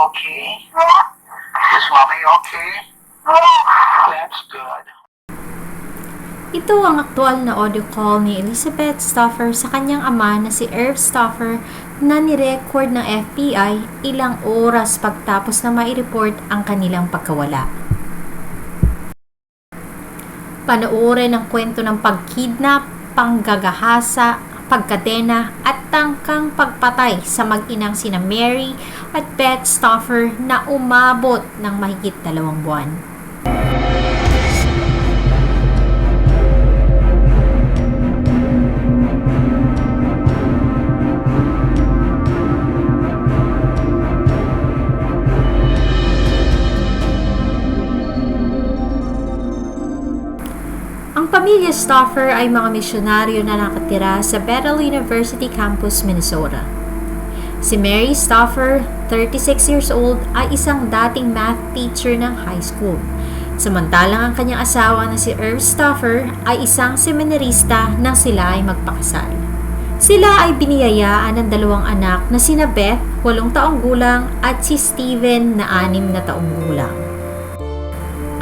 okay? Is mommy okay? That's good. Ito ang aktual na audio call ni Elizabeth Stauffer sa kanyang ama na si Irv Stauffer na nirecord ng FBI ilang oras pagtapos na mai-report ang kanilang pagkawala. Panoorin ang kwento ng pagkidnap, panggagahasa, pagkadena at tangkang pagpatay sa mag-inang sina Mary at Beth Stauffer na umabot ng mahigit 2 buwan. Ang pamilya Stauffer ay mga misyonaryo na nakatira sa Bethel University Campus, Minnesota. Si Mary Stauffer, 36 years old, ay isang dating math teacher ng high school. Samantalang ang kanyang asawa na si Irv Stauffer ay isang seminarista nang sila ay magpakasal. Sila ay biniyayaan ng 2 anak na sina Beth, 8 taong gulang, at si Steven na 6 na taong gulang.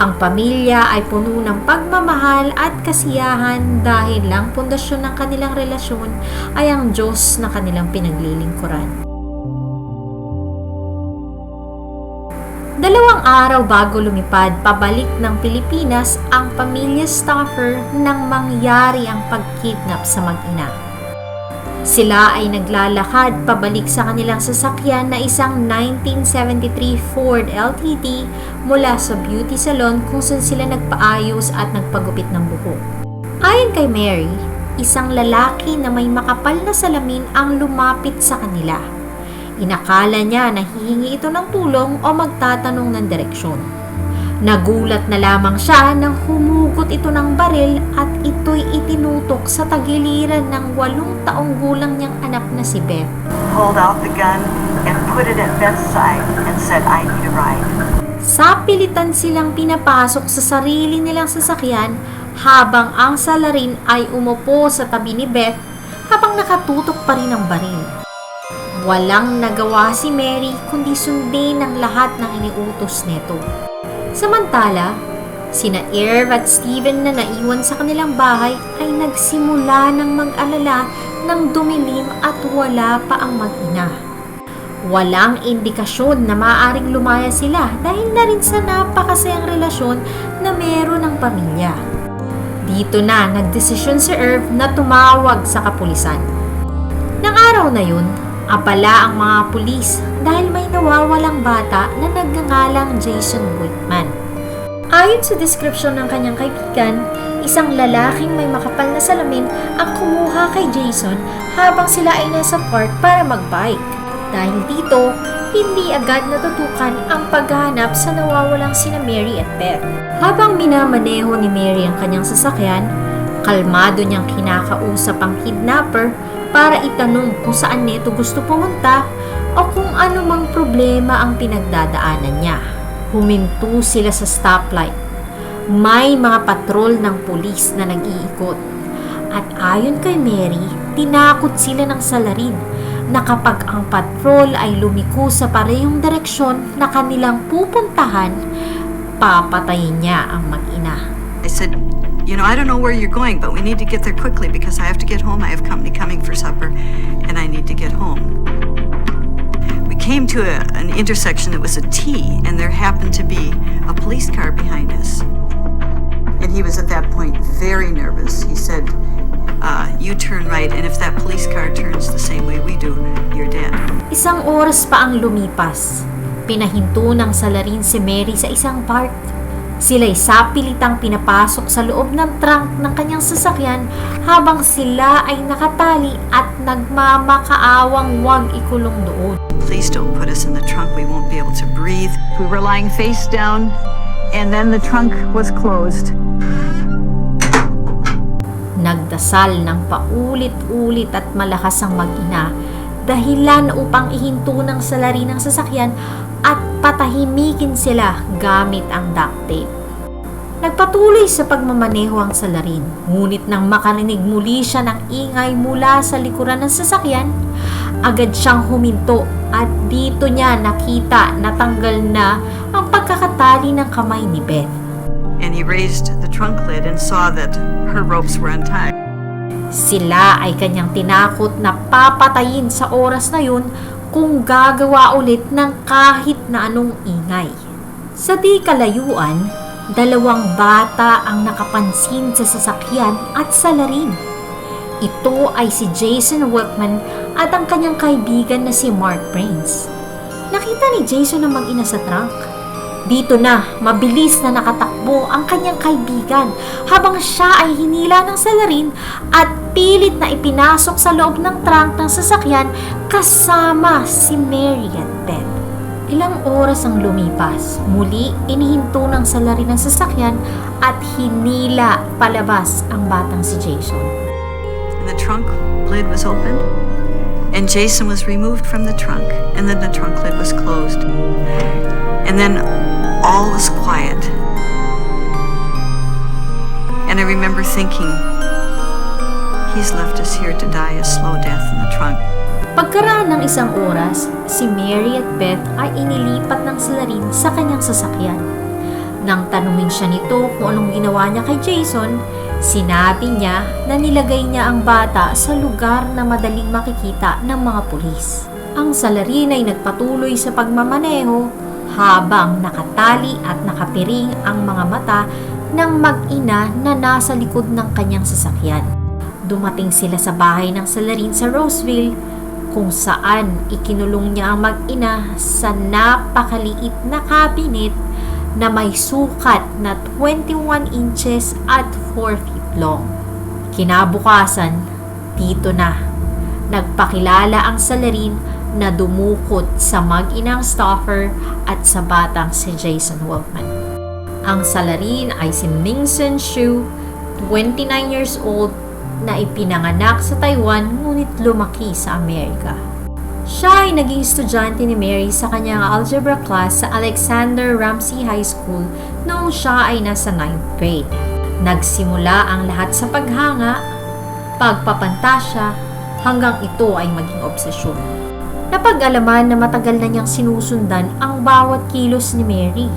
Ang pamilya ay puno ng pagmamahal at kasiyahan dahil lang pundasyon ng kanilang relasyon ay ang Diyos na kanilang pinaglilingkuran. 2 araw bago lumipad pabalik ng Pilipinas ang pamilya Stauffer nang mangyari ang pagkidnap sa mag-ina. Sila ay naglalakad pabalik sa kanilang sasakyan na isang 1973 Ford LTD mula sa beauty salon kung saan sila nagpaayos at nagpagupit ng buhok. Ayon kay Mary, isang lalaki na may makapal na salamin ang lumapit sa kanila. Inakala niya na hihingi ito ng tulong o magtatanong ng direksyon. Nagulat na lamang siya nang humugot ito ng baril at ito'y itinutok sa tagiliran ng 8 taong gulang niyang anak na si Beth. Pulled out the gun and put it at Beth's side and said, "I need a ride." Sapilitan silang pinapasok sa sarili nilang sasakyan habang ang salarin ay umupo sa tabi ni Beth habang nakatutok pa rin ang baril. Walang nagawa si Mary kundi sundin ang lahat ng iniutos nito. Samantala, sina Irv at Steven na naiwan sa kanilang bahay ay nagsimula ng mag-alala ng dumilim at wala pa ang mag-ina. Walang indikasyon na maaaring lumaya sila dahil na rin sa napakasayang relasyon na meron ng pamilya. Dito na nagdesisyon si Irv na tumawag sa kapulisan. Nang araw na yun, abala ang mga pulis dahil may nawawalang bata na nagngangalang Jason Whitman. Ayon sa description ng kanyang kaibigan, isang lalaking may makapal na salamin ang kumuha kay Jason habang sila ay nasa park para magbike. Dahil dito, hindi agad natutukan ang paghahanap sa nawawalang sina Mary at Beth. Habang minamaneho ni Mary ang kanyang sasakyan, kalmado niyang kinakausap ang kidnapper para itanong kung saan nito gusto pumunta o kung anumang problema ang pinagdadaanan niya. Huminto sila sa stoplight. May mga patrol ng pulis na nag-iikot. At ayon kay Mary, tinakot sila ng salarin na kapag ang patrol ay lumiko sa parehong direksyon na kanilang pupuntahan, papatayin niya ang mag-ina. I said, "You know, I don't know where you're going, but we need to get there quickly because I have to get home. I have company coming for supper, and I need to get home." We came to an intersection that was a T, and there happened to be a police car behind us. And he was at that point very nervous. He said, "You turn right, and if that police car turns the same way we do, you're dead." Isang oras pa ang lumipas. Pinahinto ng salarin si Mary sa isang park. Sila'y sapilitang pinapasok sa loob ng trunk ng kanyang sasakyan habang sila ay nakatali at nagmamakaawang huwag ikulong doon. "Please don't put us in the trunk. We won't be able to breathe." We were lying face down, and then the trunk was closed. Nagdasal ng paulit-ulit at malakas ang mag-ina, dahilan upang ihinto ng salarin ng sasakyan at patahimikin sila gamit ang duct tape. Nagpatuloy sa pagmamaneho ang salarin, ngunit nang makarinig muli siya ng ingay mula sa likuran ng sasakyan, Agad siyang huminto at dito niya nakita na tanggal na ang pagkakatali ng kamay ni Beth. And he raised the trunk lid and saw that her ropes were untied. Sila ay kanyang tinakot na papatayin sa oras na yun kung gagawa ulit ng kahit na anong ingay. Sa di kalayuan, 2 bata ang nakapansin sa sasakyan at salarin. Ito ay si Jason Wilkman at ang kanyang kaibigan na si Mark Prince. Nakita ni Jason ang mag-ina sa trunk. Dito na, mabilis na nakatakbo ang kanyang kaibigan habang siya ay hinila ng salarin at pilit na ipinasok sa loob ng trunk ng sasakyan kasama si Mary at Beth. Ilang oras ang lumipas, muli inihinto ng salarin ng sasakyan at hinila palabas ang batang si Jason. And the trunk lid was opened, and Jason was removed from the trunk, and then the trunk lid was closed. And then all was quiet. And I remember thinking, he's left us here to die a slow death in the trunk. Pagkaraan ng 1 oras, si Mary at Beth ay inilipat ng salarin sa kanyang sasakyan. Nang tanungin siya nito kung anong ginawa niya kay Jason, sinabi niya na nilagay niya ang bata sa lugar na madaling makikita ng mga pulis. Ang salarin ay nagpatuloy sa pagmamaneho habang nakatali at nakapiring ang mga mata ng mag-ina na nasa likod ng kanyang sasakyan. Dumating sila sa bahay ng salarin sa Roseville kung saan ikinulong niya ang mag-ina sa napakaliit na cabinet na may sukat na 21 inches at 4 feet long. Kinabukasan, dito na, nagpakilala ang salarin na dumukot sa mag-inang Stauffer at sa batang si Jason Wilkman. Ang salarin ay si Ming-Sen Hsu, 29 years old, na ipinanganak sa Taiwan ngunit lumaki sa Amerika. Siya ay naging estudyante ni Mary sa kanyang algebra class sa Alexander Ramsey High School noong siya ay nasa 9th grade. Nagsimula ang lahat sa paghanga, pagpapantasya, hanggang ito ay maging obsesyon. Napag-alaman na matagal na niyang sinusundan ang bawat kilos ni Mary.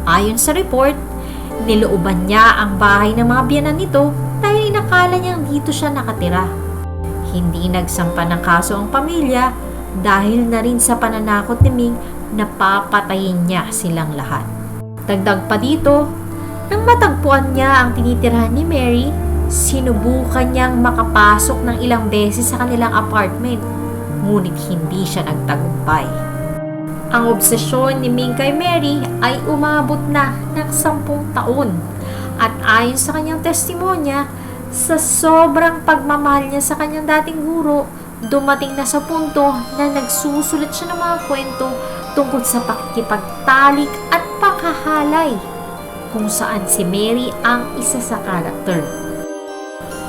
Ayon sa report, nilooban niya ang bahay ng mga biyenan nito dahil inakala niyang dito siya nakatira. Hindi nagsampa ng kaso ang pamilya dahil na rin sa pananakot ni Ming na papatayin niya silang lahat. Dagdag pa dito, nang matagpuan niya ang tinitirahan ni Mary, sinubukan niyang makapasok ng ilang beses sa kanilang apartment, ngunit hindi siya nagtagumpay. Ang obsesyon ni Ming kay Mary ay umabot na ng 10 taon at ayon sa kanyang testimonya, sa sobrang pagmamahal niya sa kanyang dating guro, dumating na sa punto na nagsusulat siya ng mga kwento tungkol sa pakikipagtalik at panghahalay, kung saan si Mary ang isa sa karakter.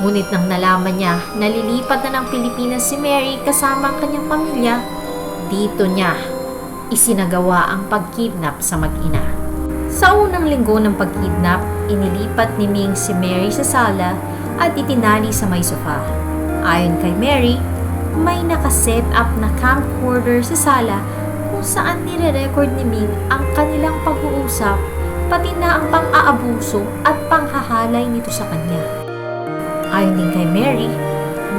Ngunit nang nalaman niya na lilipat na ng Pilipinas si Mary kasama ang kanyang pamilya, dito niya isinagawa ang pagkidnap sa mag-ina. Sa unang linggo ng pagkidnap, inilipat ni Ming si Mary sa sala at itinali sa may sofa. Ayon kay Mary, may nakaset up na camcorder sa sala kung saan nire-record ni Ming ang kanilang pag-uusap, pati na ang pang-aabuso at panghahalay nito sa kanya. Ayon din kay Mary,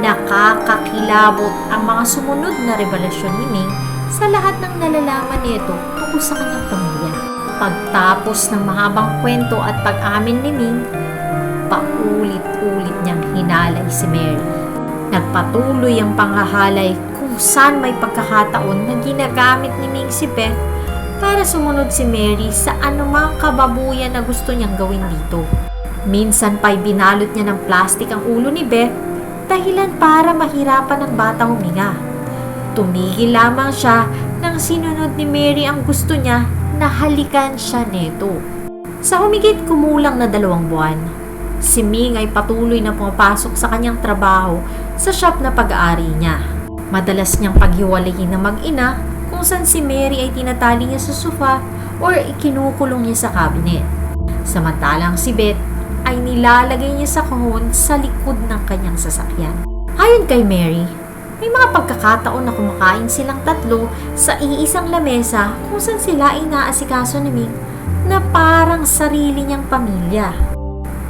nakakakilabot ang mga sumunod na revelasyon ni Ming sa lahat ng nalalaman nito tungkol sa kanyang pamilya. Pagtapos ng mahabang kwento at pag-amin ni Ming, paulit-ulit niyang hinalay si Mary. Nagpatuloy ang panghahalay kung saan may pagkakataon na ginagamit ni Ming si Beth para sumunod si Mary sa anumang kababuyan na gusto niyang gawin dito. Minsan pa'y binalot niya ng plastik ang ulo ni Beth dahilan para mahirapan ng bata huminga. Tumigil lamang siya nang sinunod ni Mary ang gusto niya na halikan siya neto. Sa humigit kumulang na 2 buwan, si Ming ay patuloy na pumapasok sa kanyang trabaho sa shop na pag-aari niya. Madalas niyang paghiwalayin ng mag-ina kung saan si Mary ay tinatali niya sa sofa or ikinukulong niya sa cabinet. Samantalang si Beth ay nilalagay niya sa kahon sa likod ng kanyang sasakyan. Ayon kay Mary, May mga pagkakataon na kumakain silang tatlo sa iisang lamesa kung saan sila inaasikaso ni Ming na parang sarili niyang pamilya.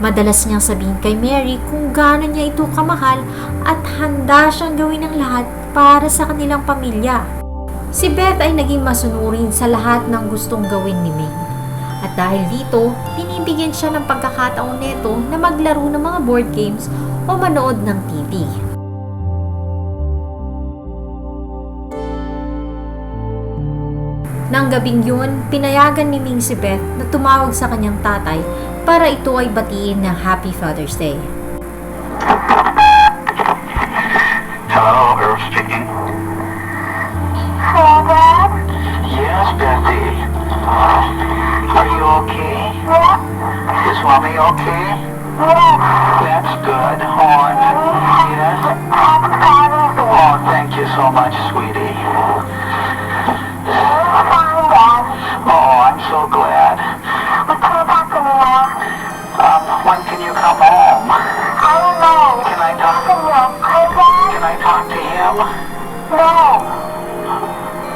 Madalas niyang sabihin kay Mary kung gaano niya ito kamahal at handa siyang gawin ang lahat para sa kanilang pamilya. Si Beth ay naging masunurin sa lahat ng gustong gawin ni Ming. At dahil dito, binibigyan siya ng pagkakataon nito na maglaro ng mga board games o manood ng TV. Nang gabing yun, pinayagan ni Ming si Beth na tumawag sa kanyang tatay para ito ay batiin ng Happy Father's Day. Hello, Earl speaking. Hello, Dad? Yes, Bethy. Are you okay? Yeah. Is Mommy okay? Yeah. That's good. Hon. Yes? Happy Father's Day. Oh, thank you so much, sweetie. You're fine, Dad. Oh, I'm so glad. We can't talk anymore. When can you come home? I don't know. Can I talk? Hey, Dad? Can I talk to him? No.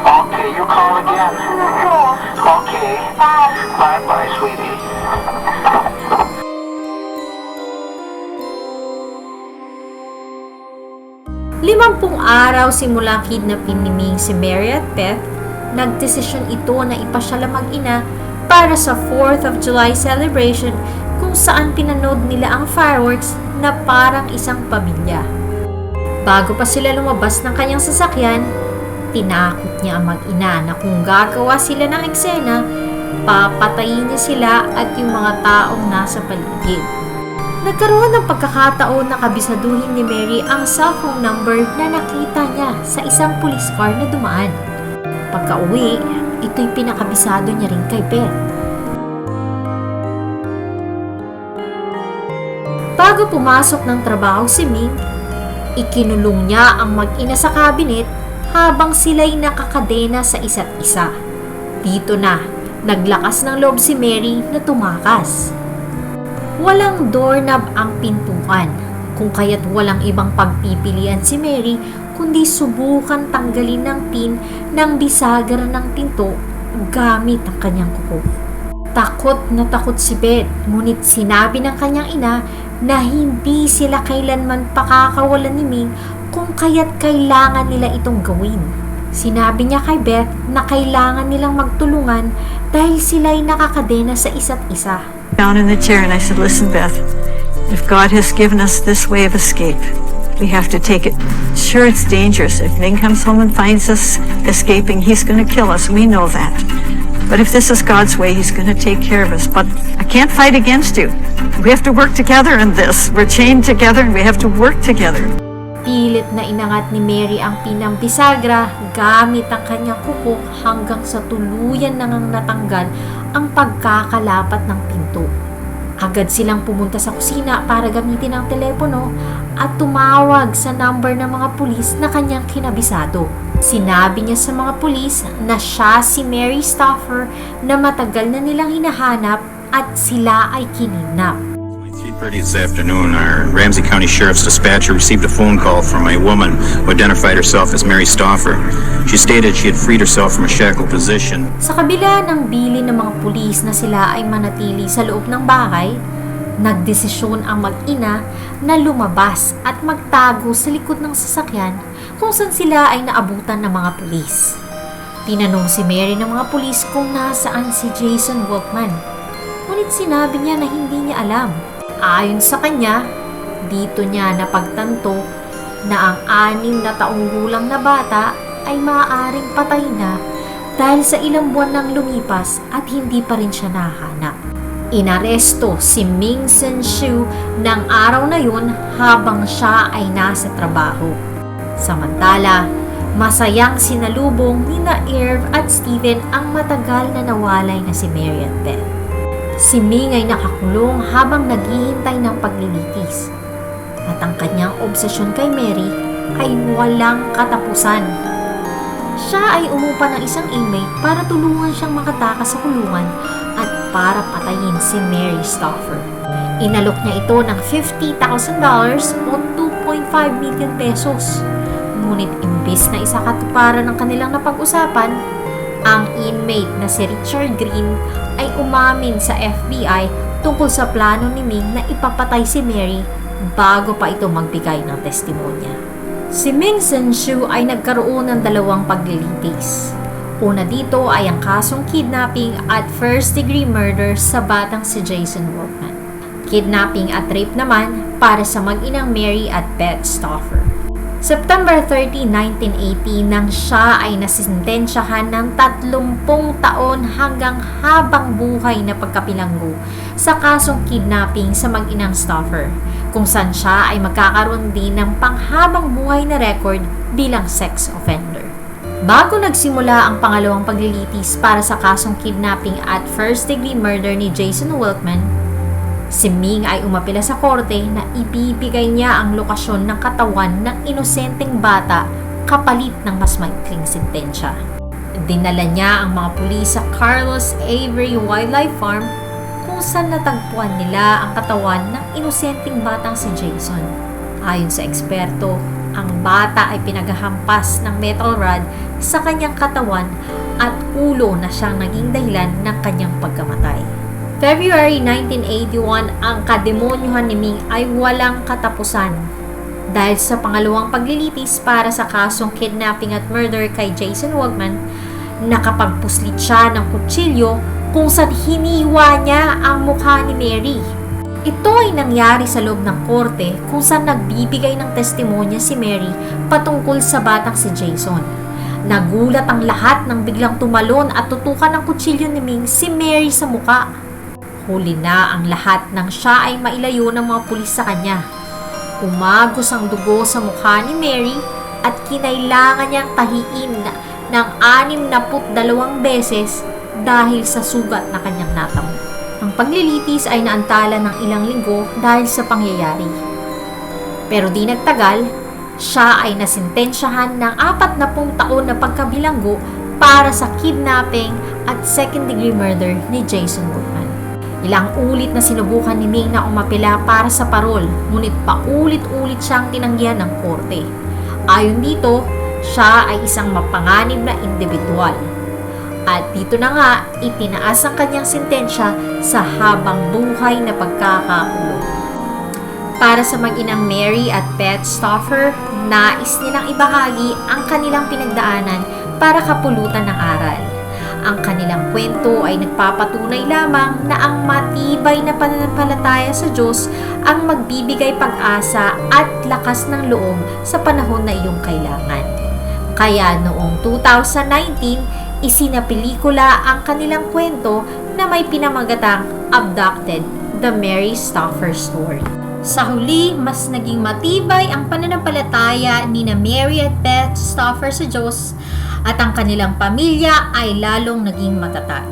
Okay, you call again. Okay. Okay. Bye. Bye-bye, sweetie. Limampung araw simula kidnapin ni Ming si Mary at Beth, nagdesisyon ito na ipasyala mag-ina para sa 4th of July celebration kung saan pinanood nila ang fireworks na parang isang pamilya. Bago pa sila lumabas ng kanyang sasakyan, tinakot niya ang mag-ina na kung gagawa sila ng eksena, papatayin niya sila at yung mga taong nasa paligid. Nagkaroon ng pagkakataon na kabisaduhin ni Mary ang cellphone number na nakita niya sa isang police car na dumaan. Pagka-uwi, ito'y pinakabisado niya rin kay Beth. Bago pumasok ng trabaho si Ming, ikinulong niya ang mag-ina sa cabinet habang sila'y nakakadena sa isa't isa. Dito na, naglakas ng loob si Mary na tumakas. Walang doorknob ang pintuan, kung kaya't walang ibang pagpipilian si Mary kundi subukan tanggalin ng pin ng bisagra ng pinto gamit ang kanyang kuko. Takot na takot si Beth, ngunit sinabi ng kanyang ina na hindi sila kailanman pakakawalan ni Ming kung kaya't kailangan nila itong gawin. Sinabi niya kay Beth na kailangan nilang magtulungan dahil sila'y nakakadena sa isa't isa. Down in the chair and I said, listen, Beth, if God has given us this way of escape, we have to take it. Sure, it's dangerous. If Ming comes home and finds us escaping, he's going to kill us. We know that. But if this is God's way, he's going to take care of us. But I can't fight against you. We have to work together in this. We're chained together and we have to work together. Pilit na inangat ni Mary ang pinang bisagra gamit ang kanyang kuko hanggang sa tuluyan nang natanggal ang pagkakalapat ng pinto. Agad silang pumunta sa kusina para gamitin ang telepono at tumawag sa number ng mga pulis na kanyang kinabisado. Sinabi niya sa mga pulis na siya si Mary Stauffer na matagal na nilang hinahanap at sila ay kininap. 3:30 this afternoon, our Ramsey County Sheriff's dispatcher received a phone call from a woman who identified herself as Mary Stauffer. She stated she had freed herself from a shackled position. Sa kabila ng bilin ng mga pulis na sila ay manatili sa loob ng bahay, nagdesisyon ang mag-ina na lumabas at magtago sa likod ng sasakyan kung saan sila ay naabutan ng mga pulis. Tinanong si Mary ng mga pulis kung nasaan si Jason Wolfman, ngunit sinabi niya na hindi niya alam. Ayon sa kanya, dito niya napagtanto na ang 6 na taong gulang na bata ay maaaring patay na dahil sa ilang buwan nang lumipas at hindi pa rin siya nahanap. Inaresto si Ming Sen-shu ng araw na yun habang siya ay nasa trabaho. Samantala, masayang sinalubong nina Irv at Steven ang matagal na nawalay na si Mary at Beth. Si Ming ay nakakulong habang naghihintay ng paglilitis at ang kanyang obsesyon kay Mary ay walang katapusan. Siya ay umupa ng isang inmate para tulungan siyang makatakas sa kulungan at para patayin si Mary Stauffer. Inalok niya ito ng $50,000 o 2.5 million pesos. Ngunit imbis na isakatuparan ng kanilang napag-usapan, ang inmate na si Richard Green ay umamin sa FBI tungkol sa plano ni Ming na ipapatay si Mary bago pa ito magbigay ng testimonya. Si Ming Zenshu ay nagkaroon ng dalawang paglilitis. Una dito ay ang kasong kidnapping at first-degree murder sa batang si Jason Workman. Kidnapping at rape naman para sa mag-inang Mary at Beth Stauffer. September 30, 1980 nang siya ay nasintensyahan ng 30 taon hanggang habang buhay na pagkapilanggo sa kasong kidnapping sa mag-inang Stauffer, kung saan siya ay magkakaroon din ng panghabang buhay na record bilang sex offender. Bago nagsimula ang pangalawang paglilitis para sa kasong kidnapping at first-degree murder ni Jason Wilkman, si Ming ay umapila sa korte na ibibigay niya ang lokasyon ng katawan ng inosenteng bata kapalit ng mas maikling sentensya. Dinala niya ang mga pulis sa Carlos Avery Wildlife Farm kung saan natagpuan nila ang katawan ng inosenteng batang si Jason. Ayon sa eksperto, ang bata ay pinaghahampas ng metal rod sa kanyang katawan at ulo na siyang naging dahilan ng kanyang pagkamatay. February 1981, ang kademonyuhan ni Ming ay walang katapusan dahil sa pangalawang paglilitis para sa kasong kidnapping at murder kay Jason Wegman. Nakapagpuslit siya ng kutsilyo kung saan hiniwa niya ang mukha ni Mary. Ito ay nangyari sa loob ng korte kung saan nagbibigay ng testimonya si Mary patungkol sa batang si Jason. Nagulat ang lahat nang biglang tumalon at tutukan ng kutsilyo ni Ming si Mary sa muka. Huli na ang lahat nang siya ay mailayo ng mga pulis sa kanya. Umagos ang dugo sa mukha ni Mary at kinailangan niyang tahiin ng 62 beses dahil sa sugat na kanyang natamo. Ang paglilitis ay naantala ng ilang linggo dahil sa pangyayari. Pero di nagtagal, siya ay nasintensyahan ng 40 taon na pagkabilanggo para sa kidnapping at second-degree murder ni Jason Wegman. Ilang ulit na sinubukan ni Ming na umapela para sa parol, ngunit paulit-ulit siyang tinanggihan ng korte. Ayon dito, siya ay isang mapanganib na individual. At dito na nga, itinaas ang kanyang sentensya sa habang buhay na pagkakakulong. Para sa mag-inang Mary at Beth Stauffer, nais nilang ibahagi ang kanilang pinagdaanan para kapulutan ng aral. Ang kanilang kwento ay nagpapatunay lamang na ang matibay na pananampalataya sa Diyos ang magbibigay pag-asa at lakas ng loob sa panahon na iyong kailangan. Kaya noong 2019, isinapelikula ang kanilang kwento na may pinamagatang Abducted, The Mary Stauffer Story. Sa huli, mas naging matibay ang pananampalataya ni Mary at Beth Stauffer sa Diyos at ang kanilang pamilya ay lalong naging matatag.